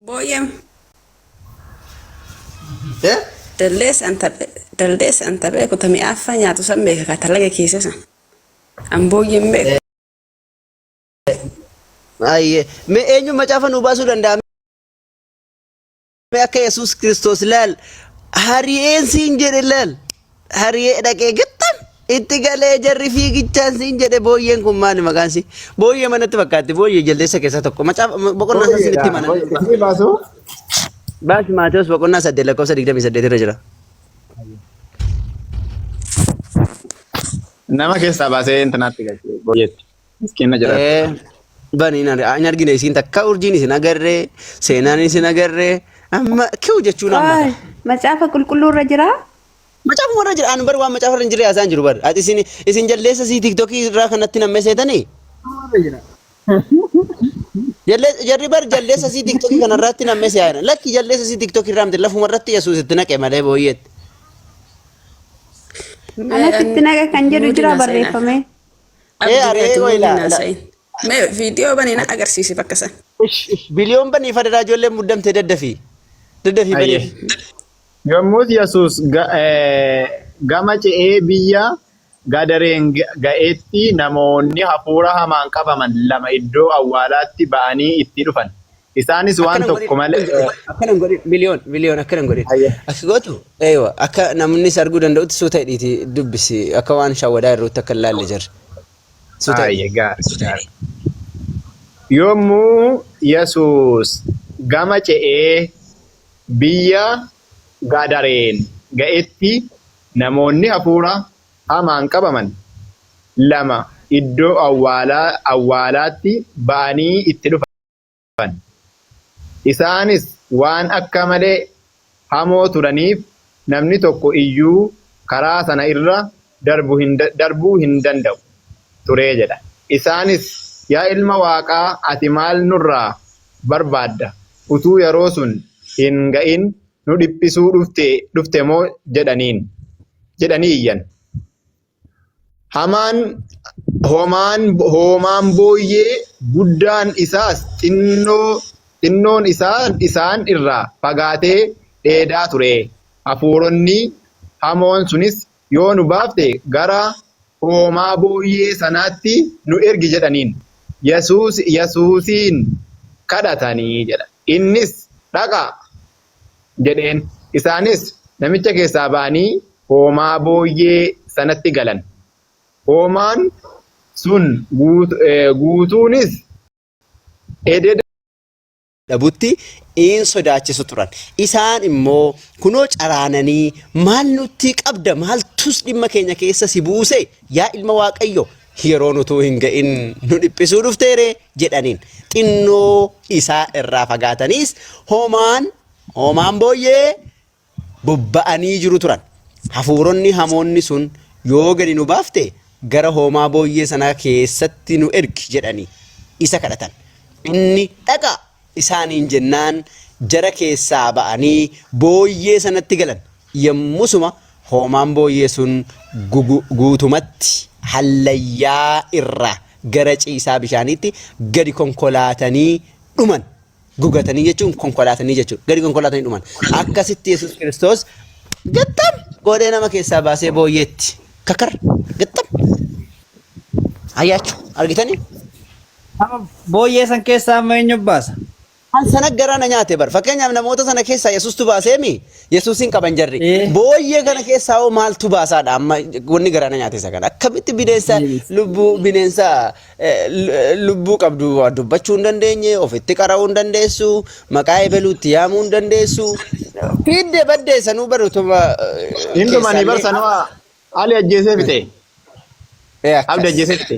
Boyem, Eh? dallees anta beeku tami affa nyaatu san beeka ka talaga keessa san. An boyem beeku. Ay, me eenyu macaafa nu baasuu danda'a? Me akka Yesuus Kiristoos laal hari'een siin jedhe laal hari'ee dhaqee gittan itti galee jarri fiigichaan siin jedhe booyyeen kun maali maqaan si? Booyyee manatti fakkaatti booyyee jaldeessa keessaa tokko macaafa boqonnaa isaa sinitti himan. Ini basu. Baasi Maatewos boqonnaa 8 lakkoofsa 28 irra jira. Nama keessaa baasee intanaatti galchee booyetti. Miskiina jira. Bani hin argine isiin takka urjiin isin agarree seenaan isin agarree amma kiu jechuun amma. Macaafa qulqulluurra jira. Macaafa warra jira an bar waan macaafa irra hin jirre haasaan jiru bar. Ati isin jalleessa si TikTokii irraa kanatti nammee seetanii? Jarri bar jalleessa si TikTokii kanarratti nammee seeyan. Lakki jalleessa si TikTokii irraa miti lafuma irratti Yesuus itti naqe malee booyyeetti. Anatti itti naqa kan jedhu jira barreeffame. Aree wayila. Mee viidiyoo banii na agarsiisi bakka san. Biliyoon banii fadadaa ijoolleen muddamte daddafii. Daddafii banii. Yommuu Yesuus gama ce'ee biyya gadareen ga'eetti namoonni hafuura hamaan qabaman lama iddoo awwaalaatti ba'anii itti dhufan. Isaanis waan tokko malee. Akkanan godhin biliyoon akkanan godhin. Akka gootu akka namni arguu danda'utti suuta hidhiiti dubbisi akka waan shawwadaa irratti akka laalle jirra. Gaarii. Yommuu Yesuus gama ce'ee biyya gadareen ga'etti namoonni hafuura hamaan qabaman lama iddoo awwaalaatti ba'anii itti dhufan. Isaanis waan akka malee hamoo turaniif namni tokko iyyuu karaa sana irra darbuu hin danda'u turee jedha. Isaanis yaa ilma waaqaa ati maal nurraa barbaadda? Utuu yeroo sun hin ga'in nu dhiphisuu dhufte moo jedhanii iyyan. Hoomaan booyyee guddaan isaas xinnoon isaan irraa fagaatee dheedaa ture. Hafuuronni hamoon sunis yoo nu baafte gara hoomaa booyyee sanaatti nu ergi jedhaniin. Yesuusiin kadhatanii jedha. Innis dhaqa jedheen. Isaanis namicha keessaa ba'anii hoomaa booyyee sanatti galan. Hoomaan sun guutuunis ededa dhabutti in sodaachisu turan. Isaan immoo kunoo caraananii maal nutti qabda maaltus dhimma keenya keessa si buuse yaa ilma waaqayyo yeroon utuu hin ga'in nu dhiphisuu dhufteere jedhaniin. Xinnoo isaa irraa fagaataniis hoomaan booyyee bobba'anii jiru turan. Hafuuronni hamoonni sun yoo gadi nu baafte gara hoomaa booyyee sanaa keessatti nu ergi jedhanii isa kadhatan. Inni dhaqa isaaniin jennaan jara keessaa ba'anii booyyee sanatti galan. Yommusuma hoomaan booyyee sun guutumatti hallayyaa irraa gara ciisaa bishaaniitti gadi konkolaatanii dhuman. Gugatanii jechuun konkolaatanii jechuudha. Gadi konkolaatanii dhuman. Akkasitti Yesuus Kiristoos gattam godhee nama keessaa baasee booyyeetti kakar gattam. Hayyaachuu argitanii? Booyyee san keessaa amma eenyu baasa? An sana garaana nyaate bar. Fakkeenyaaf namoota sana keessaa Yesuustu baaseemi. Yesuusin qaban jarri. Booyyee kana keessaa hoo maaltu baasaadha amma wanni garaana nyaate isa kana. Akkamitti bineensa lubbuu qabdu dubbachuu hin dandeenye, ofitti qara'uu hin dandeessu, maqaa ebeluutti yaamuu hin dandeessu. Fiidde baddeessanuu barutuma. Hindumanii barsanuu Ali ajjeesee fite. Abdi ajjeesee fite.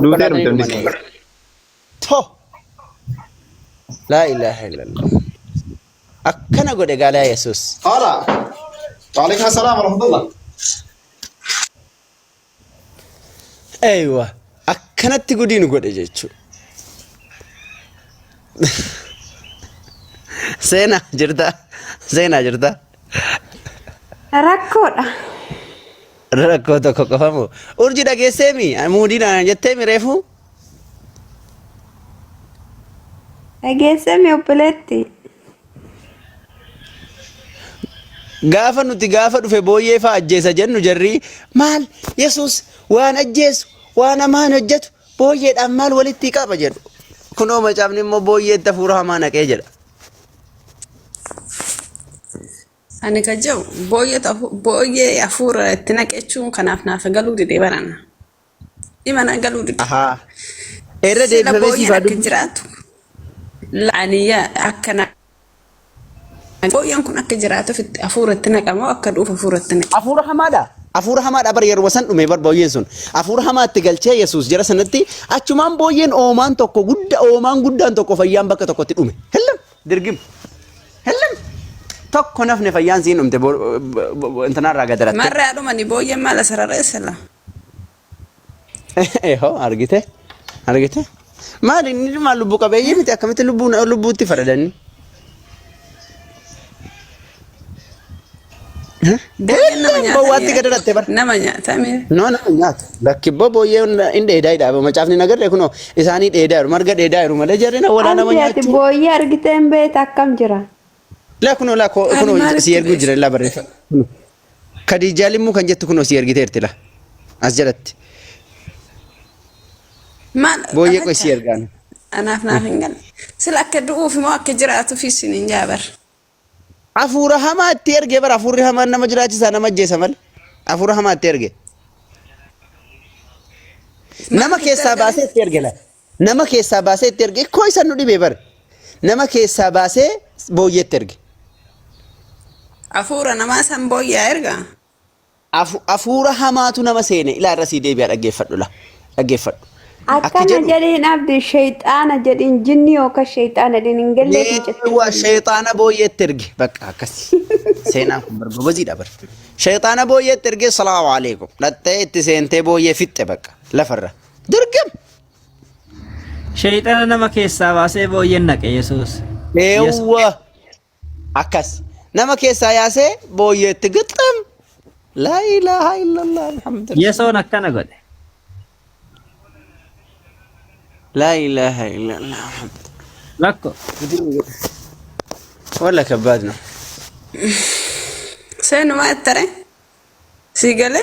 Duutee dhumte hundi. To. La ilaha illallah. Akkana godhe gaalaa Yesuus. Hala. Waalaikum assalam warahmatullah. Aywa. Akkanatti gudiin godhe jechuudha. Seenaa jirta. Rakkoodha. Rakkoo tokko qofamu. Urjii dhageesseemi muudinaan jetteemi reefu. Dhageessame obboleetti. Gaafa nuti gaafa dhufe booyyee fa'aa ajjeesa jennu jarri maal Yesuus waan ajjeesu waan hamaan hojjetu booyyeedhaan maal walitti qaba jedhu. Kunoo macaafni immoo booyyeetti hafuura hamaa naqee jedha. Ani ka jiru booyyee hafuura itti naqechuun kanaaf naaf galuu didee banana. Dhimana galuu didee. Ahaa. Irra deebifamee siifaa akka jiraatu. Laaniyaa akkana. Booyyeen kun akka jiraatuuf hafuura itti naqamoo akka dhuuf hafuura itti naqamu. Hafuura hamaadha. Hafuura hamaadha bar yeroo san dhume bar booyyeen sun. Hafuura hamaatti galchee Yesuus jara sanatti achumaan booyyeen oomaan guddaan tokko fayyaan bakka tokkotti dhume. Hellam dirgim. Hellam. Tokko nafne fayyaan siin dhumte intanarraa gadaratte. Marraa dhumani booyyeen maala sararreessala. Eho argite. Maali inni maal lubbuu qabeeyyii miti akkamitti lubbuutti faradanni. Bowwaatti gadaratte bar. Nama nyaatame. No nama nyaata. Lakkibbo booyyeen hin dheedaa macaafni nagarre kunoo isaanii dheedaa marga dheedaa jiru malee jarri na walaa nama nyaachuu. Anti booyyee argitee hin beektu akkam jira. La kunoo si erguu jira la barreeffa. Kadijaa limmuu kan jettu kunoo si ergiteerti la as jalatti. Maal? Booyyee qoy si ergaan. Anaaf naaf hin galle. Sila akka du'uuf moo akka jiraatuuf isin hin jaabar. Hafuura hamaatti ergee bara hafuurri hamaan nama jiraachisaa nama ajjeesa malee. Hafuura hamaatti ergee. Nama keessaa baasee itti erge la. Nama keessaa baasee itti erge koo isa nu dhibee bara. Nama keessaa baasee booyyeetti erge. Hafuura namaa san booyyaa erga. Hafuura hamaatu nama seene ilaarra sii deebi'a dhaggeeffadhu la. Dhaggeeffadhu. Akkana jedhiin abdi shayxaana jedhiin jinni yookaan shayxaana jedhiin hin gallee hin jettu. Waa shayxaana booyyeetti erge bakka akkasi. Seenaan kun barbabaziidha bar. Shayxaana booyyeetti erge salaamu alaikum. Dhattee itti seentee booyyee fixxe bakka lafarra. Dirgam. Shayxaana nama keessaa baasee booyyeen naqe Yesuus. Eewwa. Akkas. Nama keessaa yaasee booyyeetti gixxam. La ilaha illallah alhamdulillah. Yesoon akkana godhe. La ilaha illallah. Lakko. Wala kabad no. Seenuma ettare. Siigale.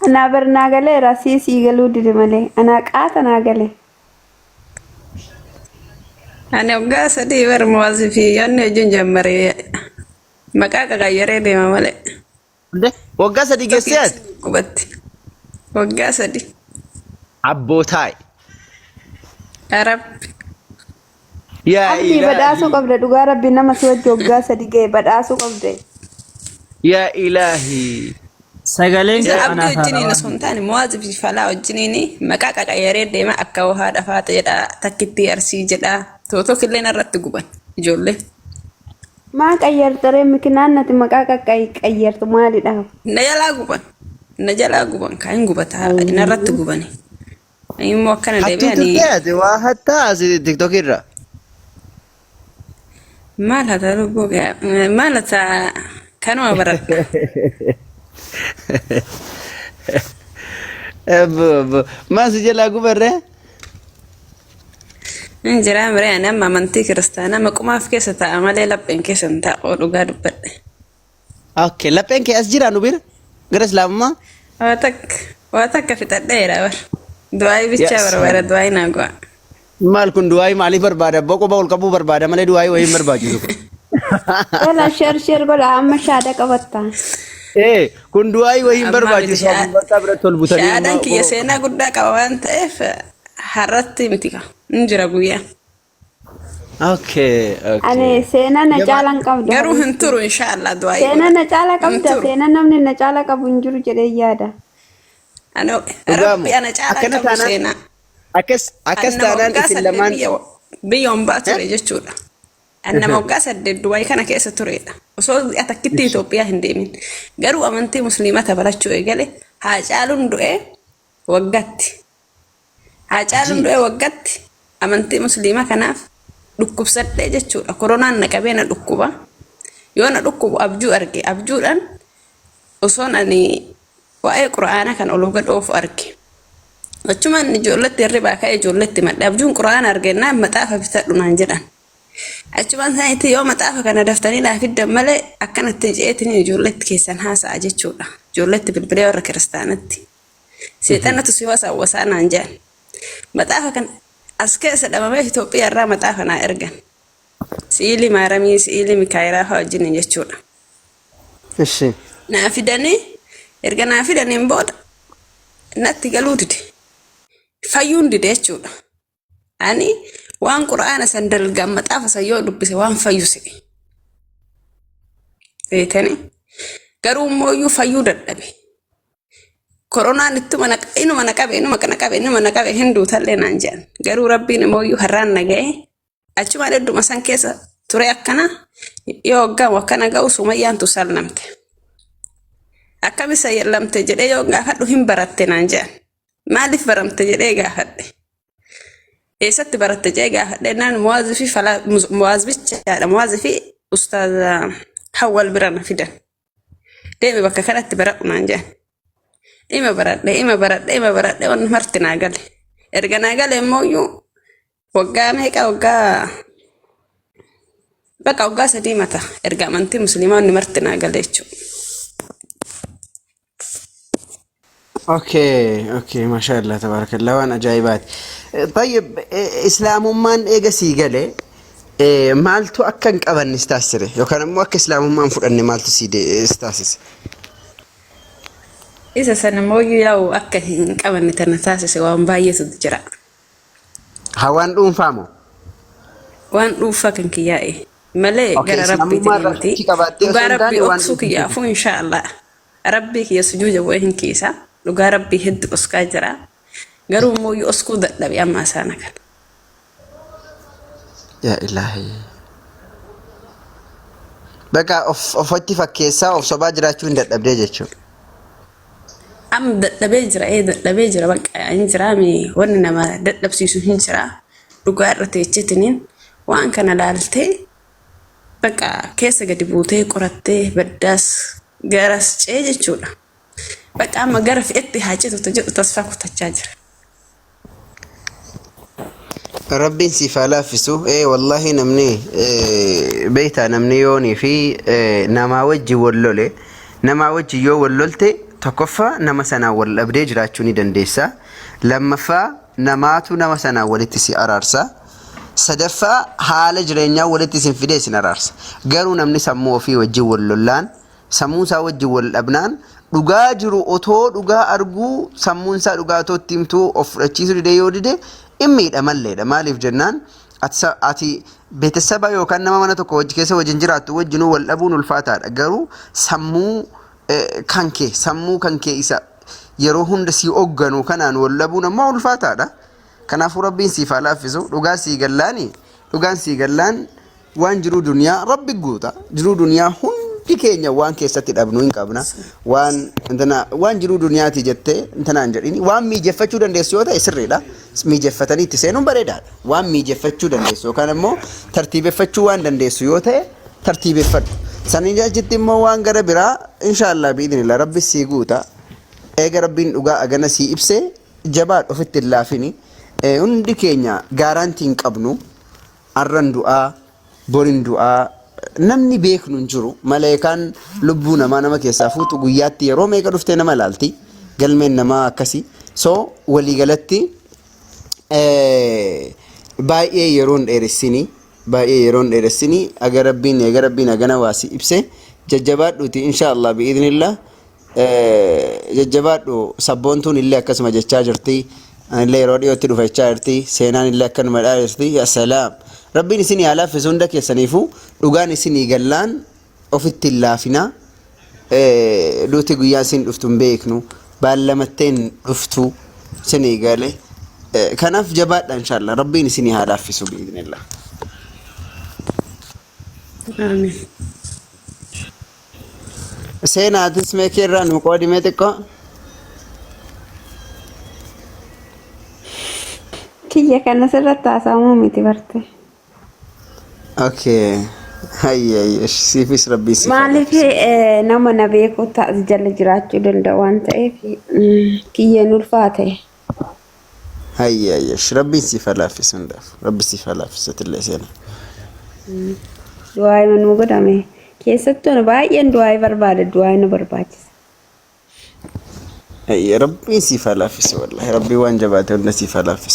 Anaa barnaa galee rasii siigaluu dide malee anaa qaata naa galee. Ani waggaa sadii bar muwaazifii yanni wajjin jammaree maqaa qaqayyaree deema malee. Waggaa sadii geessee ati? Qubatti. Waggaa sadii. Abbootaay. Arabbi. Yaa Abdii badhaasuu qabda dhugaa rabbi nama si wajji waggaa sadii ga'e badhaasuu qabde. Yaa ilaahi. Sagaleen Isa abdii anaaf wajjiniin osoo hin taane muwaazifii falaa wajjiniin maqaa qaqayyaree deema akka waa dhafaata jedha takkitti arsii jedha tootoo killeen irratti guban ijoollee. Maa qayyartaree mikinaan nati maqaa qayyartu maalidha? Na jalaa guban kan gubataa inarratti gubani. Immoo akkana deebi'anii. Hattuutti waa hattaa asii TikTok irra. Maal hataa lubbuu maal hataa kanuma baradha. Maal si jalaa gubarree? Injiraan biree nama amantii kiristaanaa maqumaaf keessa taa'a malee lapheen keessa hin taa'u dhugaa dubbadhe. Okay, lapheen kee as jira nu bira? Gara Islaamummaa? Waa takka fixadheera bar. Du'aayi bichaa barbaada du'aayi naa go'a. Maal kun du'aayi maaliif barbaada? Boqoba ol qabuu barbaada malee du'aayi wayii hin barbaachisu. Wala shar godha amma shaada qabatta. Kun du'aayi wayii hin barbaachisu. Bakka biratti ol butanii. Shaadaan kiyya seenaa guddaa qaba waan ta'eef har'atti miti ka. Injira guyyaa. Okay. Ani seenaa na caalaan qabda. Garuu hin turu inshaallah du'aayi. Seenaa na caalaa qabda. Seenaa namni na caalaa qabu hin jiru jedhee yaada. Rabbi ana caalaa qabu seenaa. Akkas taanaan isin lamaan. Biyyoon baa ture jechuudha. Nama waggaa 8 du'aayi kana keessa turedha. Osoo takkitti Itoophiyaa hin deemin. Garuu amantii musliimata barachuu eegale Haacaaluun du'ee waggaatti. Haacaaluun du'ee waggaatti amantii musliimaa kanaaf dhukkubsadhee jechuudha. Koronaan na qabee na dhukkuba. Yoo na dhukkubu abjuu arge. Abjuudhaan osoon ani waa'ee quraana kan oluuf gad oofu arge. Achumaan ijoolletti hirribaa ka'ee ijoolletti madda abjuun quraana argennaan maxaafa bitadhu naan jedhan. Achumaan isaaniitti yoo maxaafa kana daftanii naa fiddan malee akkanatti je'eetiin ijoolletti keessan haasa'a jechuudha. Ijoolletti bilbilee warra kiristaanatti. Seexanatu si wasawwasaa naan jedhan. Maxaafa kan as keessa dhabamee Itoophiyaa irraa maxaafa naa ergan. Si'ilii maaramii si'ilii mikaayiraa fa'aa wajjin jechuudha. Ishi. Naa fidanii erga naa fidaniin booda natti galuu dide. Fayyuun dide jechuudha. Ani waan quraana san dalgaan maxaafa san yoo dubbise waan fayyu se'e. Beetanii garuu immoo fayyuu dadhabe. Koronaan inuma naqabe hinduu tallee naan jedhan. Garuu rabbiin immoo har'aan naga'e achumaan hedduma san keessa ture akkana yoo hoggamu akkana ga'u Sumayyaan tu sallamte. Akkami sallamte jedhee yoo gaafadhu hin baratte naan jedhan. Maaliif baramte jedhee gaafadhe. Eessatti baratte jedhee gaafadhe naan muwaazifi ustaaza Hawwal bira na fidan. Deemi bakka kanatti baradhu naan jedhan. Ima baradhe waan marti naa gale. Erga naa gale immoo waggaa meeqa waggaa 3 mata erga amantii musliimaa inni marti naa gale jechuudha. اوكي ما شاء الله تبارك الله وانا عجائبات. طيب اسلام ايجا سيغلي مالتو اكن قبن استاسري يو كان مو اك اسلام مان فدن مالتو سيدي استاسس إذا سنموي ياو أكهين كمان نتناسس وان بايت الجرا. هوان دوم فامو. وان دوم فكن كياي. ملأ جرا ربي تنتي. ربي أقصك يا فو إن شاء الله. ربي كي يسجود وين كيسا. لقى ربي هد أسكا جرا. جرو موي أسكو دل بيا سانك. يا إلهي. بقى أفتي فكيسا أو صباح راتون دل أبديجتشو. أم دبيجرا بقى إنجرامي وننا ما دبسيسو هنجرا لقارتي تشتنين وان كان لالتي بقى كيسة قدبوتي قرتي بداس جارس تشيجي تشولا بقى أما جرف إتي حاجته تجد تصفاكو تتشاجر ربي سيفالا فيسو والله نمني بيتا نمني يوني في نما وجي ولولي نما وجي يو ولولتي تكفى نما سنا ول أبدي جراتشوني دنديسا لما فا نماتو نما سنا ولتسي أرارسا سدفا حال جرينيا ولتسي فيديس نرارسا قالوا نمني سموه في وجه واللولان سموسا وجه والأبنان dhugaa jiru otoo dhugaa argu sammuunsa dhugaa tottimtu of rachiisu didee dide immiidha malleedha maaliif jennaan ati beetesaba yookaan nama mana tokko wajji keessa wajjin jiraattu wajjinuu wal dhabuun ulfaataadha garuu sammuu kankee isa yeroo hunda si ogganu kanaan wal dhabuun ammoo ulfaataadha kanaafuu rabbiin siif haa laaffisu dhugaan sii gallaan waan jiru duniyaa rabbi guuta jiru duniyaa hundi keenya waan keessatti dhabnu hin qabna waan jiru duniyaati jettee intanaan jedhini waan miijeffachuu dandeessu yoo ta'e sirriidha miijeffatanii itti seenuun bareedaadha waan miijeffachuu dandeessu yookaan immoo tartiibeffachuu waan dandeessu yoo ta'e tartiibeffadhu saniin jaachitti immoo waan gara biraa inshallah biidinillah rabbi sii guuta eega rabbiin dhugaa agana sii ibsee jabaadhu ofitti hin laafini hundi keenya gaaraantii hin qabnu arran du'aa borin du'aa namni beeknu hin jiru maleekaan lubbuu nama keessaa fuutu guyyaatti yeroo meeqa dhuftee nama laalti galmeen namaa akkasii so waliigalatti baay'ee yeroon dheeressini aga rabbiin agana waasi ibse jajjabaadhuuti inshallah biidhnillah jajjabaadhu sabboontuun illee akkasuma jechaa jirti anillee yeroo dhiyootti dhufachaa jirti seenaan illee akkanuma dhaa jirti assalaam rabbiin isinii haa laaffisu hunda keessaniifu dhugaan isinii gallaan ofitti hin laafina duuti guyyaa isin dhuftu hin beeknu baallamatteen dhuftu isinii gale kanaaf jabaadha inshallah rabbiin isinii haa laaffisu biidhnillah amiin seenaatis meekeerraa nu qoodimee xiqqoo kiyya kana sirratti haasamu miti barte okay hayya siifis rabbii siif maaliif nama na beeku taas jala jiraachuu danda'u waan ta'eef kiyyeen ulfaate هيا ربي سيفلا في سندف ربي سيفلا في ستلة سنة دعاء من مقدمه كيستون باين دعاء برباد دعاء نبرباجس هيا ربي سيفلا في والله ربي وان جباته النسي فلا في